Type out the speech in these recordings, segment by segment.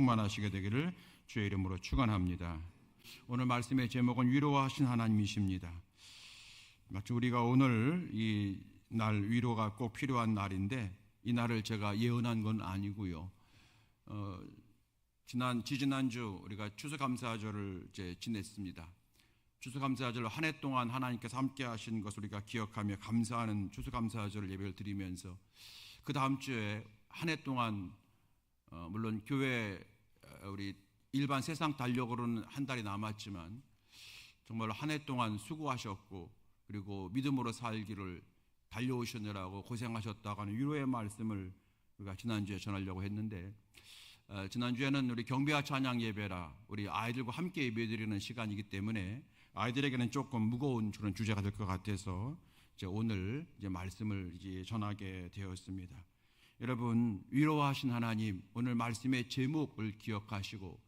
충만하시게 되기를 주의 이름으로 축원합니다. 오늘 말씀의 제목은 위로하신 하나님이십니다. 마치 우리가 오늘 이 날 위로가 꼭 필요한 날인데 이 날을 제가 예언한 건 아니고요. 지난주 우리가 추수감사절을 이제 지냈습니다. 추수감사절 한 해 동안 하나님께서 함께 하신 것을 우리가 기억하며 감사하는 추수감사절 예배를 드리면서 그 다음 주에 한 해 동안 물론 교회 우리 일반 세상 달력으로는 한 달이 남았지만 정말 한 해 동안 수고하셨고 그리고 믿음으로 살기를 달려오시느라고 고생하셨다고 하는 위로의 말씀을 우리가 지난주에 전하려고 했는데 지난주에는 우리 경배와 찬양 예배라 우리 아이들과 함께 예배드리는 시간이기 때문에 아이들에게는 조금 무거운 그런 주제가 될 것 같아서 이제 오늘 이제 말씀을 이제 전하게 되었습니다. 여러분, 위로하신 하나님, 오늘 말씀의 제목을 기억하시고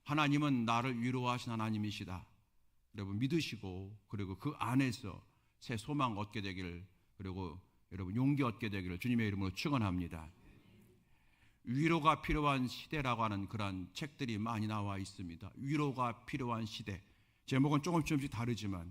하나님은 나를 위로하신 하나님이시다. 여러분 믿으시고 그리고 그 안에서 새 소망 얻게 되기를 그리고 여러분 용기 얻게 되기를 주님의 이름으로 축원합니다. 위로가 필요한 시대라고 하는 그런 책들이 많이 나와 있습니다. 위로가 필요한 시대. 제목은 조금씩 다르지만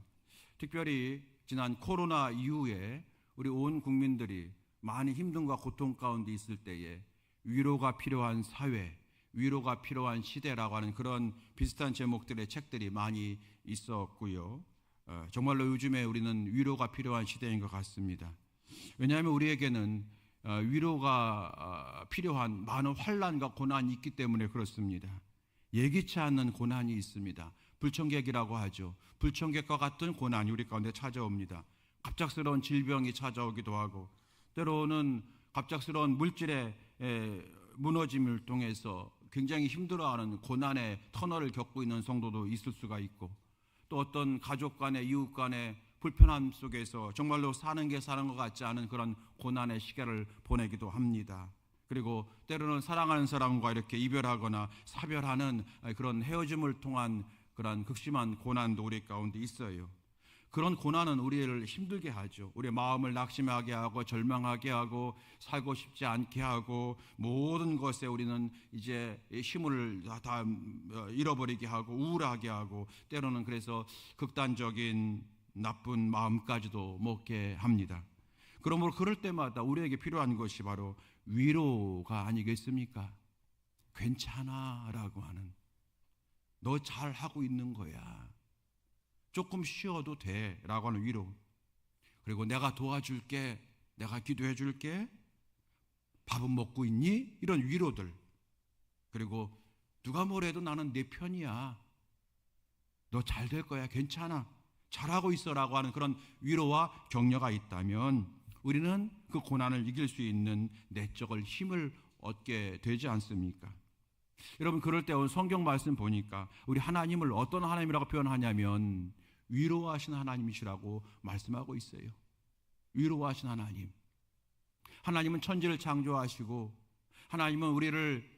특별히 지난 코로나 이후에 우리 온 국민들이 많이 힘듦과 고통 가운데 있을 때에 위로가 필요한 사회, 위로가 필요한 시대라고 하는 그런 비슷한 제목들의 책들이 많이 있었고요. 정말로 요즘에 우리는 위로가 필요한 시대인 것 같습니다. 왜냐하면 우리에게는 위로가 필요한 많은 환난과 고난이 있기 때문에 그렇습니다. 예기치 않는 고난이 있습니다. 불청객이라고 하죠. 불청객과 같은 고난이 우리 가운데 찾아옵니다. 갑작스러운 질병이 찾아오기도 하고 때로는 갑작스러운 물질의 무너짐을 통해서 굉장히 힘들어하는 고난의 터널을 겪고 있는 성도도 있을 수가 있고 또 어떤 가족 간의 이웃 간의 불편함 속에서 정말로 사는 게 사는 것 같지 않은 그런 고난의 시간을 보내기도 합니다. 그리고 때로는 사랑하는 사람과 이렇게 이별하거나 사별하는 그런 헤어짐을 통한 그런 극심한 고난도 우리 가운데 있어요. 그런 고난은 우리를 힘들게 하죠. 우리의 마음을 낙심하게 하고 절망하게 하고 살고 싶지 않게 하고 모든 것에 우리는 이제 힘을 다 잃어버리게 하고 우울하게 하고 때로는 그래서 극단적인 나쁜 마음까지도 먹게 합니다. 그러므로 그럴 때마다 우리에게 필요한 것이 바로 위로가 아니겠습니까? 괜찮아 라고 하는 너 잘하고 있는 거야. 조금 쉬어도 돼 라고 하는 위로. 그리고 내가 도와줄게, 내가 기도해 줄게, 밥은 먹고 있니? 이런 위로들. 그리고 누가 뭐래도 나는 내 편이야, 너 잘 될 거야, 괜찮아, 잘하고 있어 라고 하는 그런 위로와 격려가 있다면 우리는 그 고난을 이길 수 있는 내적을 힘을 얻게 되지 않습니까? 여러분, 그럴 때 성경 말씀 보니까 우리 하나님을 어떤 하나님이라고 표현하냐면 위로하신 하나님이시라고 말씀하고 있어요. 위로하신 하나님. 하나님은 천지를 창조하시고 하나님은 우리를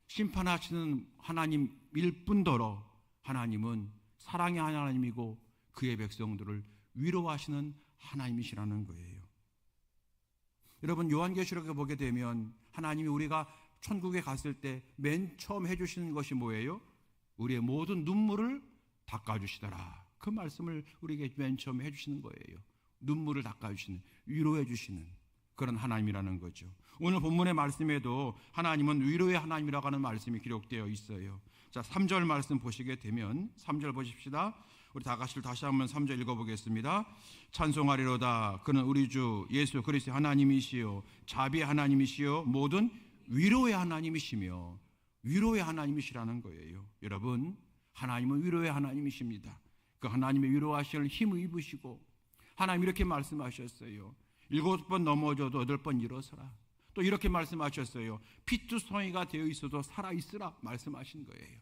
심판하시는 하나님일 뿐더러 하나님은 사랑의 하나님이고 그의 백성들을 위로하시는 하나님이시라는 거예요. 여러분, 요한계시록에 보게 되면 하나님이 우리가 천국에 갔을 때 맨 처음 해주시는 것이 뭐예요? 우리의 모든 눈물을 닦아주시더라. 그 말씀을 우리에게 맨 처음 해주시는 거예요. 눈물을 닦아주시는, 위로해주시는 그런 하나님이라는 거죠. 오늘 본문의 말씀에도 하나님은 위로의 하나님이라고 하는 말씀이 기록되어 있어요. 자, 3절 말씀 보시게 되면 3절 보십시다. 우리 다 같이 다시 한번 3절 읽어보겠습니다. 찬송하리로다. 그는 우리 주 예수 그리스도의 하나님이시요 자비의 하나님이시요 모든 위로의 하나님이시며 위로의 하나님이시라는 거예요. 여러분, 하나님은 위로의 하나님이십니다. 그 하나님의 위로하실 힘을 입으시고 하나님 이렇게 말씀하셨어요. 7번 넘어져도 8번 일어서라. 또 이렇게 말씀하셨어요. 피투성이가 되어 있어도 살아있으라 말씀하신 거예요.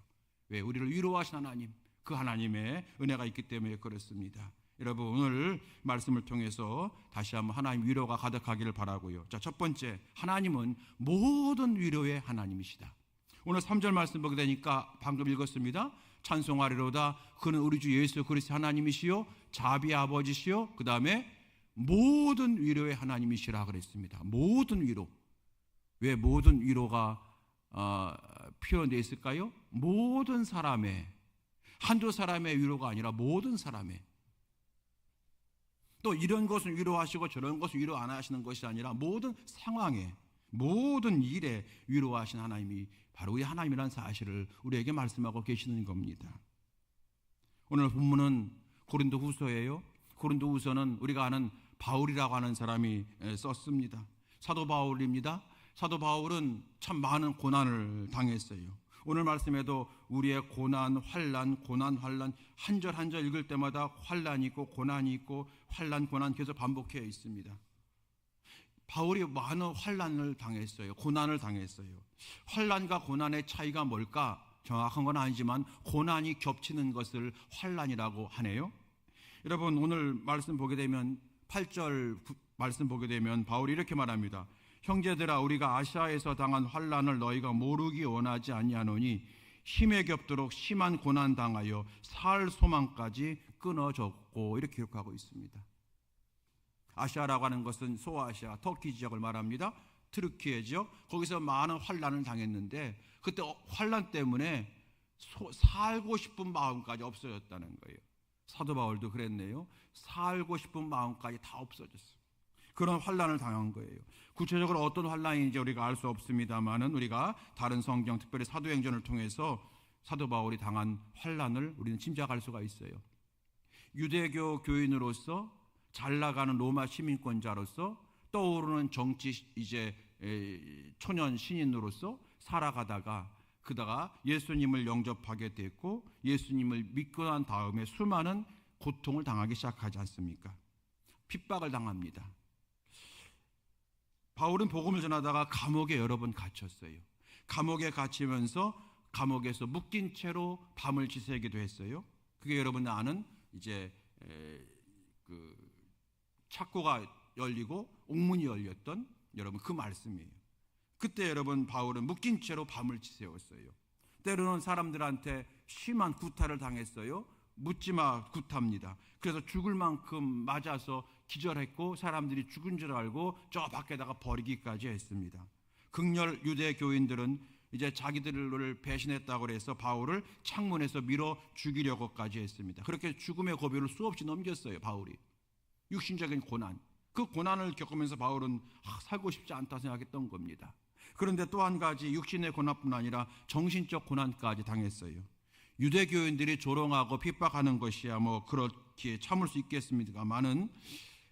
왜? 우리를 위로하신 하나님, 그 하나님의 은혜가 있기 때문에 그렇습니다. 여러분, 오늘 말씀을 통해서 다시 한번 하나님 위로가 가득하기를 바라고요. 자, 첫 번째, 하나님은 모든 위로의 하나님이시다. 오늘 3절 말씀 보게 되니까 방금 읽었습니다. 찬송하리로다. 그는 우리 주 예수 그리스도 하나님이시요 자비의 아버지시요 그 다음에 모든 위로의 하나님이시라 그랬습니다. 모든 위로. 왜 모든 위로가 표현되어 있을까요? 모든 사람의, 한두 사람의 위로가 아니라 모든 사람의, 또 이런 것은 위로하시고 저런 것은 위로 안 하시는 것이 아니라 모든 상황에, 모든 일에 위로하신 하나님이 바로 우리 하나님이라는 사실을 우리에게 말씀하고 계시는 겁니다. 오늘 본문은 고린도후서예요. 고린도후서는 우리가 아는 바울이라고 하는 사람이 썼습니다. 사도 바울입니다. 사도 바울은 참 많은 고난을 당했어요. 오늘 말씀에도 우리의 고난, 환난, 고난, 환난, 한 절 한 절 읽을 때마다 환난이 있고 고난이 있고 환난, 고난 계속 반복해 있습니다. 바울이 많은 환난을 당했어요. 고난을 당했어요. 환난과 고난의 차이가 뭘까? 정확한 건 아니지만 고난이 겹치는 것을 환난이라고 하네요. 여러분 오늘 말씀 보게 되면 8절 말씀 보게 되면 바울이 이렇게 말합니다. 형제들아 우리가 아시아에서 당한 환난을 너희가 모르기 원하지 아니하노니 힘에 겹도록 심한 고난 당하여 살 소망까지 끊어졌고, 이렇게 기록하고 있습니다. 아시아라고 하는 것은 소아시아, 터키 지역을 말합니다. 트르키예 지역, 거기서 많은 환난을 당했는데 그때 환난 때문에 살고 싶은 마음까지 없어졌다는 거예요. 사도 바울도 그랬네요. 살고 싶은 마음까지 다 없어졌어요. 그런 환난을 당한 거예요. 구체적으로 어떤 환난인지 우리가 알 수 없습니다만은 우리가 다른 성경, 특별히 사도행전을 통해서 사도 바울이 당한 환난을 우리는 짐작할 수가 있어요. 유대교 교인으로서 잘 나가는 로마 시민권자로서 떠오르는 정치 초년 신인으로서 살아가다가 그다가 예수님을 영접하게 됐고 예수님을 믿고 난 다음에 수많은 고통을 당하기 시작하지 않습니까? 핍박을 당합니다. 바울은 복음을 전하다가 감옥에 여러 번 갇혔어요. 감옥에 갇히면서 감옥에서 묶인 채로 밤을 지새기도 했어요. 그게 여러분 아는 창고가 열리고 옥문이 열렸던 여러분 그 말씀이에요. 그때 여러분 바울은 묶인 채로 밤을 지새웠어요. 때로는 사람들한테 심한 구타를 당했어요. 묻지마 구타입니다. 그래서 죽을 만큼 맞아서 기절했고 사람들이 죽은 줄 알고 저 밖에다가 버리기까지 했습니다. 극렬 유대 교인들은 이제 자기들을 배신했다고 해서 바울을 창문에서 밀어 죽이려고까지 했습니다. 그렇게 죽음의 고비를 수없이 넘겼어요. 바울이 육신적인 고난, 그 고난을 겪으면서 바울은 살고 싶지 않다 생각했던 겁니다. 그런데 또 한 가지 육신의 고난뿐 아니라 정신적 고난까지 당했어요. 유대교인들이 조롱하고 핍박하는 것이야 뭐 그렇게 참을 수 있겠습니다만은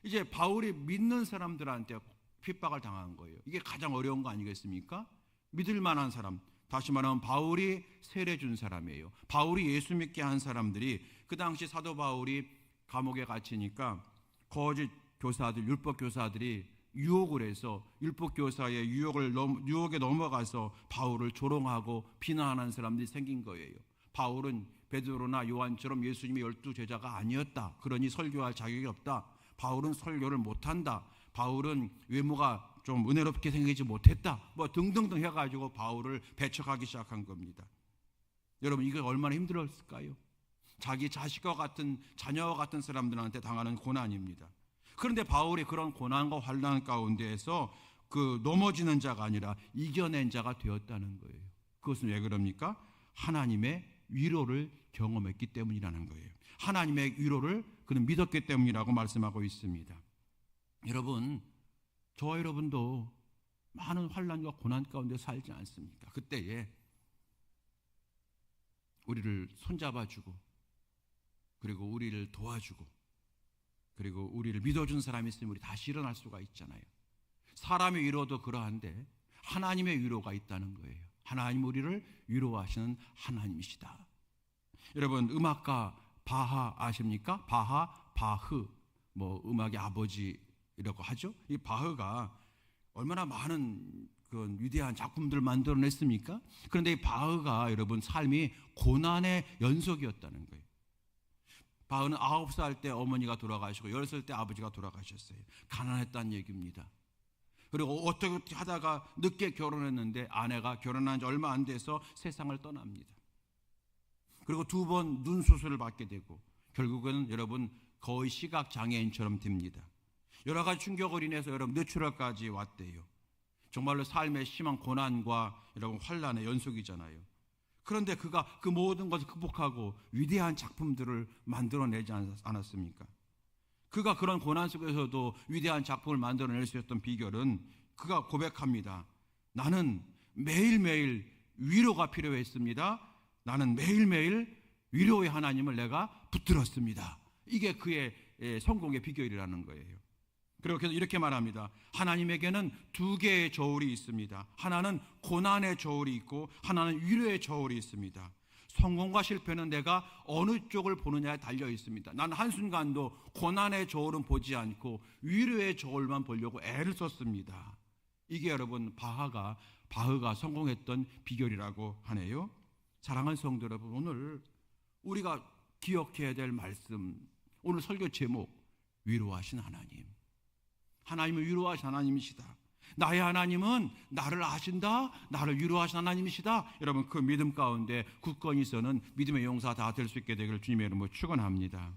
이제 바울이 믿는 사람들한테 핍박을 당한 거예요. 이게 가장 어려운 거 아니겠습니까? 믿을 만한 사람, 다시 말하면 바울이 세례 준 사람이에요. 바울이 예수 믿게 한 사람들이 그 당시 사도 바울이 감옥에 갇히니까 거짓 교사들, 율법 교사들이 유혹을 해서 율법 교사의 유혹에 넘어가서 바울을 조롱하고 비난하는 사람들이 생긴 거예요. 바울은 베드로나 요한처럼 예수님의 12 제자가 아니었다. 그러니 설교할 자격이 없다. 바울은 설교를 못한다. 바울은 외모가 좀 은혜롭게 생기지 못했다. 뭐 등등등 해가지고 바울을 배척하기 시작한 겁니다. 여러분 이게 얼마나 힘들었을까요? 자기 자식과 같은 자녀와 같은 사람들한테 당하는 고난입니다. 그런데 바울이 그런 고난과 환난 가운데에서 넘어지는 자가 아니라 이겨낸 자가 되었다는 거예요. 그것은 왜 그럽니까? 하나님의 위로를 경험했기 때문이라는 거예요. 하나님의 위로를 그는 믿었기 때문이라고 말씀하고 있습니다. 여러분, 저와 여러분도 많은 환난과 고난 가운데 살지 않습니까? 그때에 우리를 손잡아주고 그리고 우리를 도와주고 그리고 우리를 믿어준 사람이 있으면 우리 다시 일어날 수가 있잖아요. 사람의 위로도 그러한데 하나님의 위로가 있다는 거예요. 하나님 우리를 위로하시는 하나님이시다. 여러분 음악가 바하 아십니까? 바흐 뭐 음악의 아버지라고 하죠. 이 바흐가 얼마나 많은 그 위대한 작품들을 만들어냈습니까? 그런데 이 바흐가 여러분 삶이 고난의 연속이었다는 거예요. 바흐는 9살 때 어머니가 돌아가시고 10살 때 아버지가 돌아가셨어요. 가난했다는 얘기입니다. 그리고 어떻게 하다가 늦게 결혼했는데 아내가 결혼한 지 얼마 안 돼서 세상을 떠납니다. 그리고 2번 눈 수술을 받게 되고 결국은 여러분 거의 시각장애인처럼 됩니다. 여러 가지 충격을 인해서 여러분 뇌출혈까지 왔대요. 정말로 삶의 심한 고난과 여러분 환난의 연속이잖아요. 그런데 그가 그 모든 것을 극복하고 위대한 작품들을 만들어내지 않았습니까? 그가 그런 고난 속에서도 위대한 작품을 만들어낼 수 있었던 비결은 그가 고백합니다. 나는 매일매일 위로가 필요했습니다. 나는 매일매일 위로의 하나님을 내가 붙들었습니다. 이게 그의 성공의 비결이라는 거예요. 그리고 그래서 이렇게 말합니다. 하나님에게는 두 개의 저울이 있습니다. 하나는 고난의 저울이 있고 하나는 위로의 저울이 있습니다. 성공과 실패는 내가 어느 쪽을 보느냐에 달려 있습니다. 나는 한순간도 고난의 저울은 보지 않고 위로의 저울만 보려고 애를 썼습니다. 이게 여러분 바흐가 성공했던 비결이라고 하네요. 사랑하는 성도 여러분, 오늘 우리가 기억해야 될 말씀, 오늘 설교 제목, 위로하신 하나님. 하나님은 위로하신 하나님이시다. 나의 하나님은 나를 아신다, 나를 위로하신 하나님이시다. 여러분 그 믿음 가운데 굳건히 서는 믿음의 용사 다 될 수 있게 되기를 주님의 이름으로 축원합니다.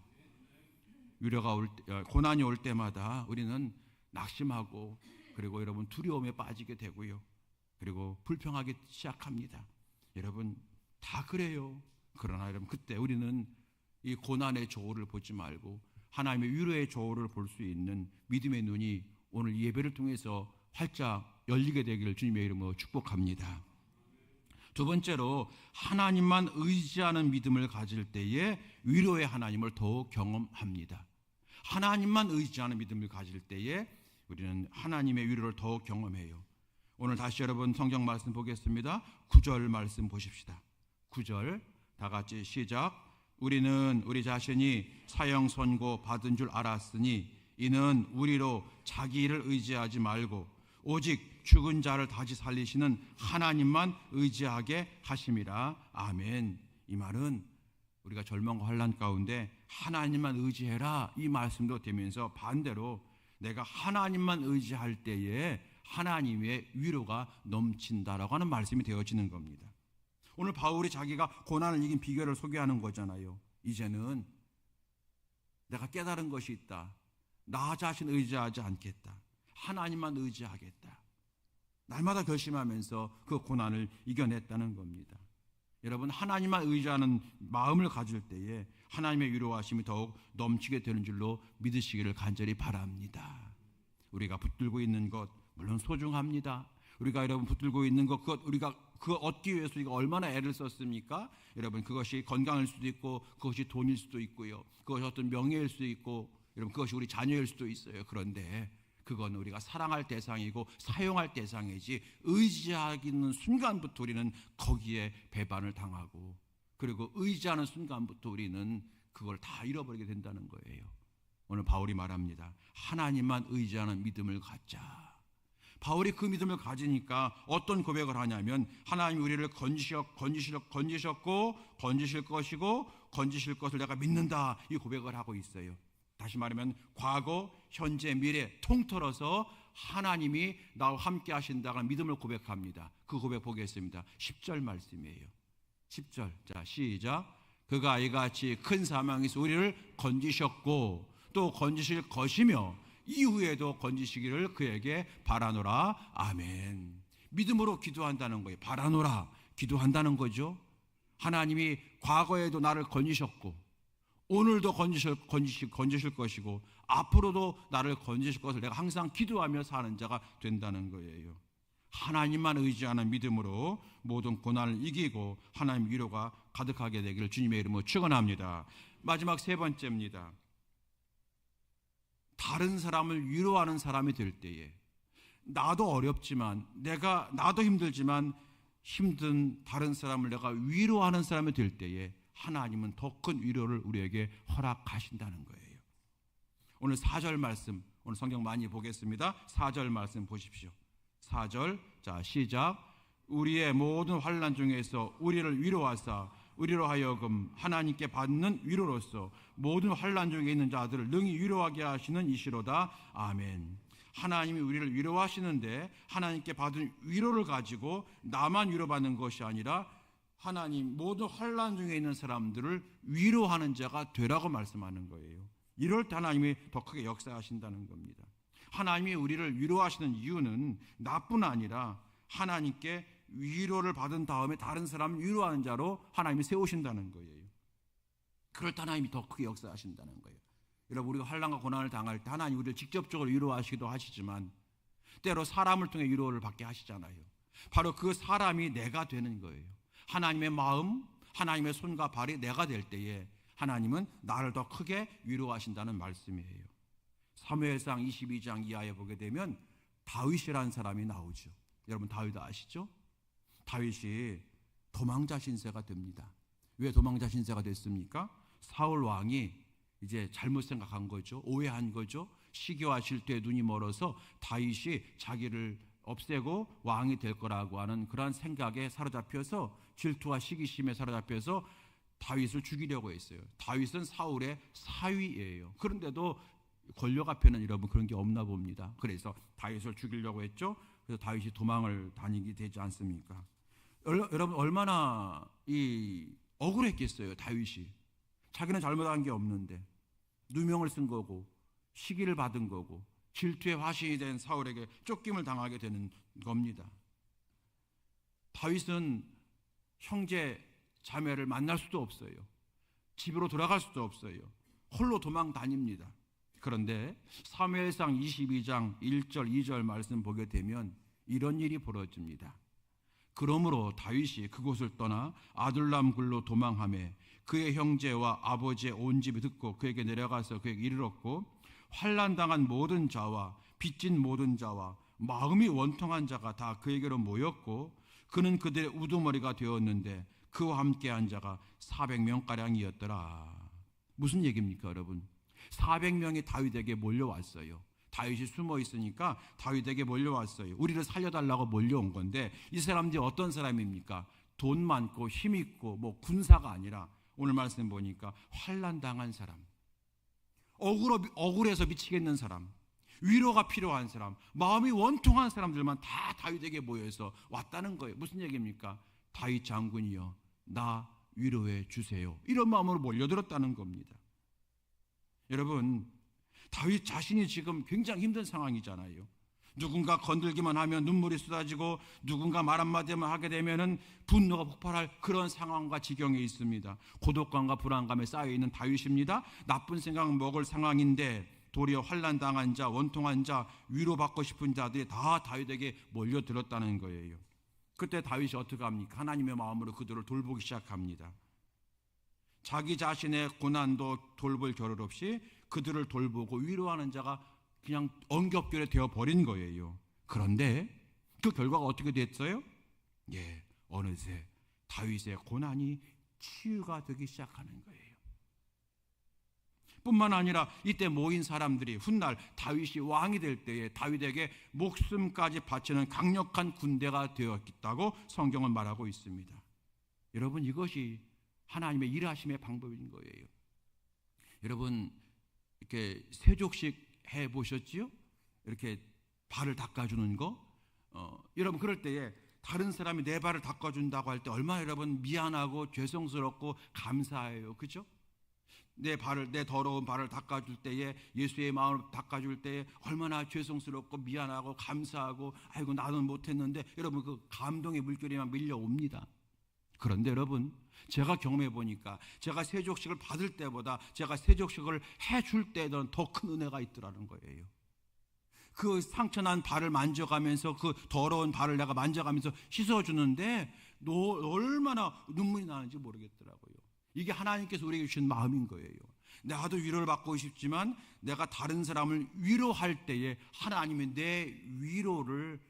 고난이 올 때마다 우리는 낙심하고 그리고 여러분 두려움에 빠지게 되고요. 그리고 불평하기 시작합니다. 여러분 다 그래요. 그러나 여러분 그때 우리는 이 고난의 저울을 보지 말고 하나님의 위로의 저울을 볼 수 있는 믿음의 눈이 오늘 예배를 통해서 활짝 열리게 되기를 주님의 이름으로 축복합니다. 두 번째로 하나님만 의지하는 믿음을 가질 때에 위로의 하나님을 더욱 경험합니다. 하나님만 의지하는 믿음을 가질 때에 우리는 하나님의 위로를 더욱 경험해요. 오늘 다시 여러분 성경 말씀 보겠습니다. 9절 말씀 보십시다. 9절 다 같이 시작. 우리는 우리 자신이 사형 선고 받은 줄 알았으니 이는 우리로 자기 일을 의지하지 말고 오직 죽은 자를 다시 살리시는 하나님만 의지하게 하심이라. 아멘. 이 말은 우리가 절망과 환난 가운데 하나님만 의지해라 이 말씀도 되면서 반대로 내가 하나님만 의지할 때에 하나님의 위로가 넘친다라고 하는 말씀이 되어지는 겁니다. 오늘 바울이 자기가 고난을 이긴 비결을 소개하는 거잖아요. 이제는 내가 깨달은 것이 있다. 나 자신 의지하지 않겠다. 하나님만 의지하겠다. 날마다 결심하면서 그 고난을 이겨냈다는 겁니다. 여러분 하나님만 의지하는 마음을 가질 때에 하나님의 위로하심이 더욱 넘치게 되는 줄로 믿으시기를 간절히 바랍니다. 우리가 붙들고 있는 것 물론 소중합니다. 우리가 여러분 붙들고 있는 것 우리가 그거 얻기 위해서 우리가 얼마나 애를 썼습니까? 여러분 그것이 건강일 수도 있고 그것이 돈일 수도 있고요. 그것이 어떤 명예일 수도 있고 여러분 그것이 우리 자녀일 수도 있어요. 그런데 그건 우리가 사랑할 대상이고 사용할 대상이지 의지하기는 순간부터 우리는 거기에 배반을 당하고 그리고 의지하는 순간부터 우리는 그걸 다 잃어버리게 된다는 거예요. 오늘 바울이 말합니다. 하나님만 의지하는 믿음을 갖자. 바울이 그 믿음을 가지니까 어떤 고백을 하냐면 하나님이 우리를 건지셨고 건지실 것이고 건지실 것을 내가 믿는다 이 고백을 하고 있어요. 다시 말하면 과거, 현재, 미래 통틀어서 하나님이 나와 함께 하신다는 믿음을 고백합니다. 그 고백 보겠습니다. 10절 말씀이에요. 10절 자 시작. 그가 이같이 큰 사망에서 우리를 건지셨고 또 건지실 것이며 이후에도 건지시기를 그에게 바라노라. 아멘. 믿음으로 기도한다는 거예요. 바라노라 기도한다는 거죠. 하나님이 과거에도 나를 건지셨고 오늘도 건지실 것이고 앞으로도 나를 건지실 것을 내가 항상 기도하며 사는 자가 된다는 거예요. 하나님만 의지하는 믿음으로 모든 고난을 이기고 하나님 위로가 가득하게 되기를 주님의 이름으로 축원합니다. 마지막 세 번째입니다. 다른 사람을 위로하는 사람이 될 때에 나도 어렵지만 나도 힘들지만 힘든 다른 사람을 내가 위로하는 사람이 될 때에 하나님은 더 큰 위로를 우리에게 허락하신다는 거예요. 오늘 4절 말씀 오늘 성경 많이 보겠습니다. 4절 말씀 보십시오. 4절 자 시작. 우리의 모든 환난 중에서 우리를 위로하사 우리로 하여금 하나님께 받는 위로로서 모든 환난 중에 있는 자들을 능히 위로하게 하시는 이시로다. 아멘. 하나님이 우리를 위로하시는데 하나님께 받은 위로를 가지고 나만 위로받는 것이 아니라 하나님 모든 환난 중에 있는 사람들을 위로하는 자가 되라고 말씀하는 거예요. 이럴 때 하나님이 더 크게 역사하신다는 겁니다. 하나님이 우리를 위로하시는 이유는 나뿐 아니라 하나님께 위로를 받은 다음에 다른 사람을 위로하는 자로 하나님이 세우신다는 거예요. 그럴 때 하나님이 더 크게 역사하신다는 거예요. 여러분, 우리가 환난과 고난을 당할 때 하나님 우리를 직접적으로 위로하시기도 하시지만 때로 사람을 통해 위로를 받게 하시잖아요. 바로 그 사람이 내가 되는 거예요. 하나님의 마음, 하나님의 손과 발이 내가 될 때에 하나님은 나를 더 크게 위로하신다는 말씀이에요. 사무엘상 22장 이하에 보게 되면 다윗이라는 사람이 나오죠. 여러분, 다윗 아시죠? 다윗이 도망자 신세가 됩니다. 왜 도망자 신세가 됐습니까? 사울 왕이 이제 잘못 생각한 거죠. 오해한 거죠. 시기와 질투에 눈이 멀어서 다윗이 자기를 없애고 왕이 될 거라고 하는 그러한 생각에 사로잡혀서 질투와 시기심에 사로잡혀서 다윗을 죽이려고 했어요. 다윗은 사울의 사위예요. 그런데도 권력 앞에는 여러분 그런 게 없나 봅니다. 그래서 다윗을 죽이려고 했죠. 그래서 다윗이 도망을 다니게 되지 않습니까? 여러분, 얼마나 억울했겠어요. 다윗이 자기는 잘못한 게 없는데 누명을 쓴 거고 시기를 받은 거고 질투의 화신이 된 사울에게 쫓김을 당하게 되는 겁니다. 다윗은 형제 자매를 만날 수도 없어요. 집으로 돌아갈 수도 없어요. 홀로 도망 다닙니다. 그런데 사무엘상 22장 1절 2절 말씀 보게 되면 이런 일이 벌어집니다. 그러므로 다윗이 그곳을 떠나 아둘람 굴로 도망하며 그의 형제와 아버지의 온 집이 듣고 그에게 내려가서 그에게 이르렀고 환난당한 모든 자와 빚진 모든 자와 마음이 원통한 자가 다 그에게로 모였고 그는 그들의 우두머리가 되었는데 그와 함께한 자가 400명가량이었더라. 무슨 얘기입니까, 여러분? 400명이 다윗에게 몰려왔어요. 다윗이 숨어 있으니까 다윗에게 몰려왔어요. 우리를 살려달라고 몰려온 건데 이 사람들이 어떤 사람입니까? 돈 많고 힘 있고 군사가 아니라 오늘 말씀 보니까 환난당한 사람, 억울해서 미치겠는 사람, 위로가 필요한 사람, 마음이 원통한 사람들만 다 다윗에게 모여서 왔다는 거예요. 무슨 얘기입니까? 다윗 장군이여, 나 위로해 주세요. 이런 마음으로 몰려들었다는 겁니다. 여러분, 다윗 자신이 지금 굉장히 힘든 상황이잖아요. 누군가 건들기만 하면 눈물이 쏟아지고 누군가 말 한마디만 하게 되면 분노가 폭발할 그런 상황과 지경에 있습니다. 고독감과 불안감에 쌓여있는 다윗입니다. 나쁜 생각 먹을 상황인데 도리어 환난당한 자, 원통한 자, 위로받고 싶은 자들이 다 다윗에게 몰려들었다는 거예요. 그때 다윗이 어떻게 합니까? 하나님의 마음으로 그들을 돌보기 시작합니다. 자기 자신의 고난도 돌볼 겨를 없이 그들을 돌보고 위로하는 자가 그냥 엉겹결에 되어버린 거예요. 그런데 그 결과가 어떻게 됐어요? 어느새 다윗의 고난이 치유가 되기 시작하는 거예요. 뿐만 아니라 이때 모인 사람들이 훗날 다윗이 왕이 될 때에 다윗에게 목숨까지 바치는 강력한 군대가 되었다고 성경은 말하고 있습니다. 여러분, 이것이 하나님의 일하심의 방법인 거예요. 여러분, 이렇게 세족식 해보셨지요? 이렇게 발을 닦아주는 거. 여러분, 그럴 때에 다른 사람이 내 발을 닦아준다고 할 때 얼마나 여러분 미안하고 죄송스럽고 감사해요. 그죠? 내 더러운 발을 닦아줄 때에, 예수의 마음을 닦아줄 때에 얼마나 죄송스럽고 미안하고 감사하고, 아이고 나는 못했는데, 여러분 그 감동의 물결이만 밀려옵니다. 그런데 여러분, 제가 경험해 보니까 제가 세족식을 받을 때보다 제가 세족식을 해줄 때는 더 큰 은혜가 있더라는 거예요. 그 상처난 발을 만져가면서 그 더러운 발을 내가 만져가면서 씻어주는데 얼마나 눈물이 나는지 모르겠더라고요. 이게 하나님께서 우리에게 주신 마음인 거예요. 나도 위로를 받고 싶지만 내가 다른 사람을 위로할 때에 하나님이 내 위로를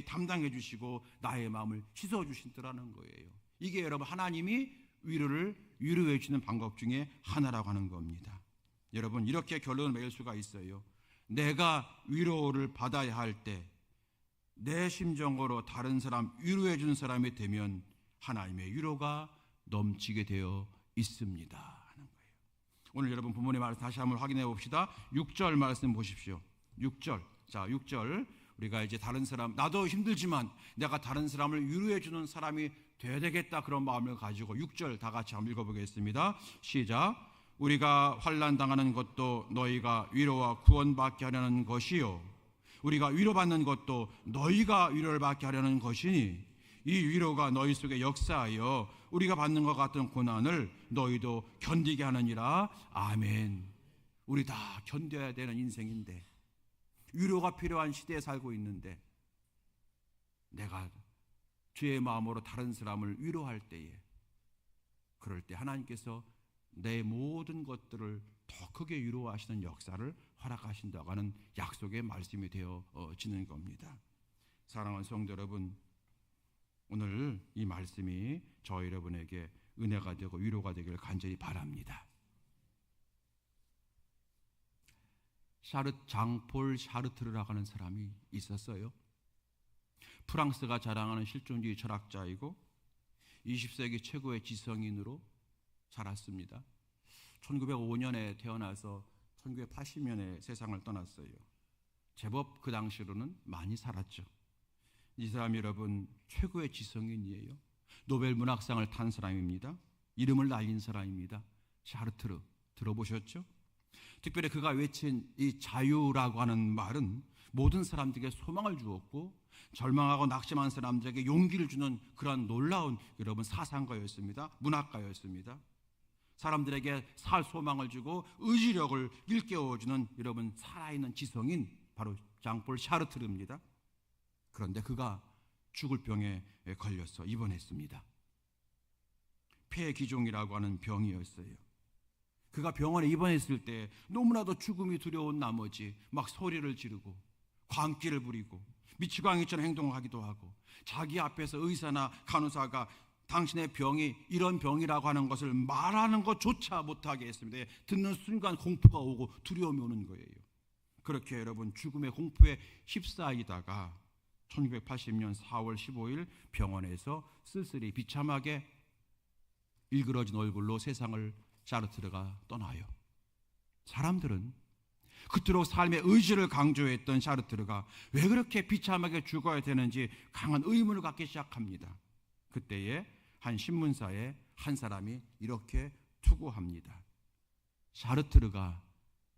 담당해 주시고 나의 마음을 씻어 주신다는 거예요. 이게 여러분 하나님이 위로해 주는 방법 중에 하나라고 하는 겁니다. 여러분, 이렇게 결론을 맺을 수가 있어요. 내가 위로를 받아야 할 때 내 심정으로 다른 사람 위로해 주는 사람이 되면 하나님의 위로가 넘치게 되어 있습니다 하는 거예요. 오늘 여러분 본문의 말씀 다시 한번 확인해 봅시다. 6절 말씀 보십시오. 6절. 자, 6절. 우리가 이제 다른 사람, 나도 힘들지만 내가 다른 사람을 위로해 주는 사람이 돼야 되겠다, 그런 마음을 가지고 6절 다 같이 한번 읽어보겠습니다. 시작. 우리가 환난 당하는 것도 너희가 위로와 구원받게 하려는 것이요 우리가 위로받는 것도 너희가 위로를 받게 하려는 것이니 이 위로가 너희 속에 역사하여 우리가 받는 것 같은 고난을 너희도 견디게 하느니라. 아멘. 우리 다 견뎌야 되는 인생인데, 위로가 필요한 시대에 살고 있는데, 내가 주의 마음으로 다른 사람을 위로할 때에, 그럴 때 하나님께서 내 모든 것들을 더 크게 위로하시는 역사를 허락하신다고 하는 약속의 말씀이 되어지는 겁니다. 사랑하는 성도 여러분, 오늘 이 말씀이 저 여러분에게 은혜가 되고 위로가 되기를 간절히 바랍니다. 장폴 샤르트르라고 하는 사람이 있었어요. 프랑스가 자랑하는 실존주의 철학자이고 20세기 최고의 지성인으로 자랐습니다. 1905년에 태어나서 1980년에 세상을 떠났어요. 제법 그 당시로는 많이 살았죠. 이 사람 여러분 최고의 지성인이에요. 노벨 문학상을 탄 사람입니다. 이름을 날린 사람입니다. 샤르트르 들어보셨죠? 특별히 그가 외친 이 자유라고 하는 말은 모든 사람들에게 소망을 주었고 절망하고 낙심한 사람들에게 용기를 주는 그런 놀라운 여러분 사상가였습니다. 문학가였습니다. 사람들에게 살 소망을 주고 의지력을 일깨워주는 여러분 살아있는 지성인 바로 장폴 샤르트르입니다. 그런데 그가 죽을 병에 걸려서 입원했습니다. 폐기종이라고 하는 병이었어요. 그가 병원에 입원했을 때 너무나도 죽음이 두려운 나머지 막 소리를 지르고 광기를 부리고 미치광이처럼 행동하기도 하고 자기 앞에서 의사나 간호사가 당신의 병이 이런 병이라고 하는 것을 말하는 것조차 못하게 했습니다. 듣는 순간 공포가 오고 두려움이 오는 거예요. 그렇게 여러분 죽음의 공포에 휩싸이다가 1980년 4월 15일 병원에서 쓸쓸히 비참하게 일그러진 얼굴로 세상을 샤르트르가 떠나요. 사람들은 그토록 삶의 의지를 강조했던 샤르트르가 왜 그렇게 비참하게 죽어야 되는지 강한 의문을 갖기 시작합니다. 그때에 한 신문사에 한 사람이 이렇게 투고합니다. 샤르트르가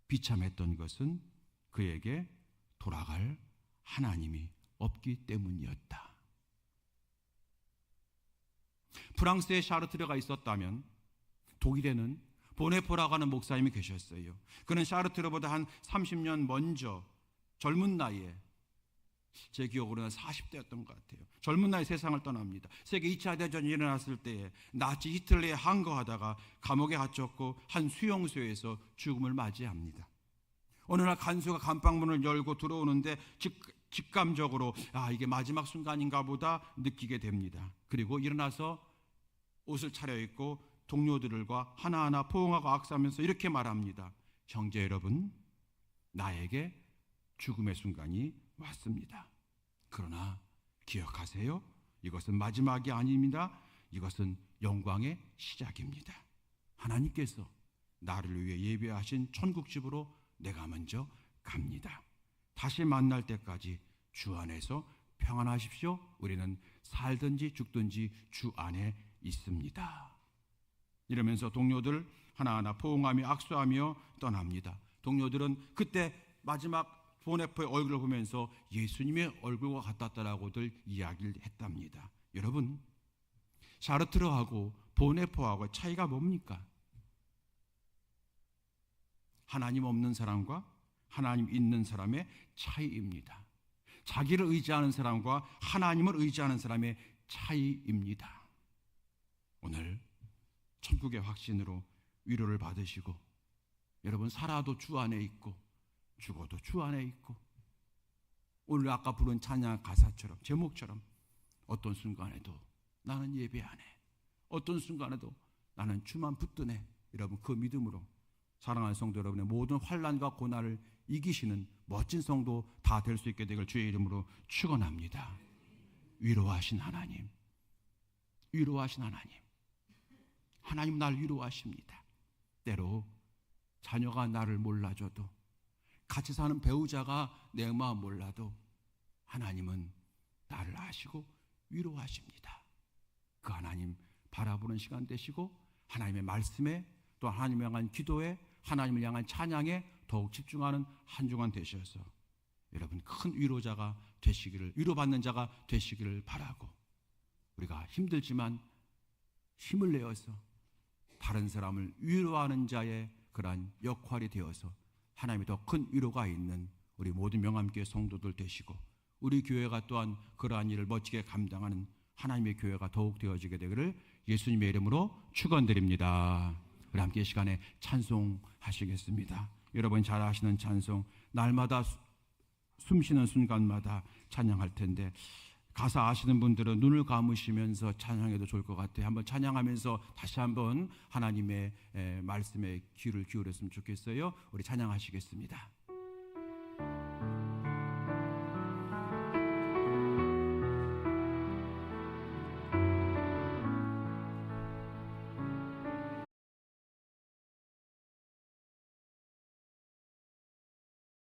비참했던 것은 그에게 돌아갈 하나님이 없기 때문이었다. 프랑스에 샤르트르가 있었다면 독일에는 보네포라고 하는 목사님이 계셨어요. 그는 샤르트르보다 한 30년 먼저 젊은 나이에, 제 기억으로는 40대였던 것 같아요. 젊은 나이에 세상을 떠납니다. 세계 2차 대전이 일어났을 때에 나치 히틀러에 항거하다가 감옥에 갇혔고 한 수용소에서 죽음을 맞이합니다. 어느 날 간수가 감방문을 열고 들어오는데 직감적으로 이게 마지막 순간인가 보다 느끼게 됩니다. 그리고 일어나서 옷을 차려입고 동료들과 하나하나 포옹하고 악수하면서 이렇게 말합니다. 형제 여러분, 나에게 죽음의 순간이 왔습니다. 그러나 기억하세요. 이것은 마지막이 아닙니다. 이것은 영광의 시작입니다. 하나님께서 나를 위해 예배하신 천국집으로 내가 먼저 갑니다. 다시 만날 때까지 주 안에서 평안하십시오. 우리는 살든지 죽든지 주 안에 있습니다. 이러면서 동료들 하나하나 포옹하며 악수하며 떠납니다. 동료들은 그때 마지막 보네포의 얼굴을 보면서 예수님의 얼굴과 같았다라고들 이야기를 했답니다. 여러분, 샤르트르하고 보네포하고 차이가 뭡니까? 하나님 없는 사람과 하나님 있는 사람의 차이입니다. 자기를 의지하는 사람과 하나님을 의지하는 사람의 차이입니다. 오늘 천국의 확신으로 위로를 받으시고, 여러분 살아도 주 안에 있고 죽어도 주 안에 있고, 오늘 아까 부른 찬양 가사처럼 제목처럼 어떤 순간에도 나는 예배 안 해, 어떤 순간에도 나는 주만 붙드네. 여러분 그 믿음으로 사랑하는 성도 여러분의 모든 환난과 고난을 이기시는 멋진 성도 다 될 수 있게 되길 주의 이름으로 축원합니다. 위로하신 하나님, 위로하신 하나님, 하나님 날 위로하십니다. 때로 자녀가 나를 몰라줘도, 같이 사는 배우자가 내 마음 몰라도 하나님은 나를 아시고 위로하십니다. 그 하나님 바라보는 시간 되시고 하나님의 말씀에 또 하나님을 향한 기도에, 하나님을 향한 찬양에 더욱 집중하는 한 주간 되셔서 여러분 큰 위로자가 되시기를, 위로받는 자가 되시기를 바라고, 우리가 힘들지만 힘을 내어서 다른 사람을 위로하는 자의 그러한 역할이 되어서 하나님의 더 큰 위로가 있는 우리 모든 명함교회 성도들 되시고, 우리 교회가 또한 그러한 일을 멋지게 감당하는 하나님의 교회가 더욱 되어지게 되기를 예수님의 이름으로 축원드립니다. 우리 함께 이 시간에 찬송하시겠습니다. 여러분 잘 아시는 찬송, 날마다 숨쉬는 순간마다 찬양할 텐데, 가사 아시는 분들은 눈을 감으시면서 찬양해도 좋을 것 같아요. 한번 찬양하면서 다시 한번 하나님의 말씀에 귀를 기울였으면 좋겠어요. 우리 찬양하시겠습니다.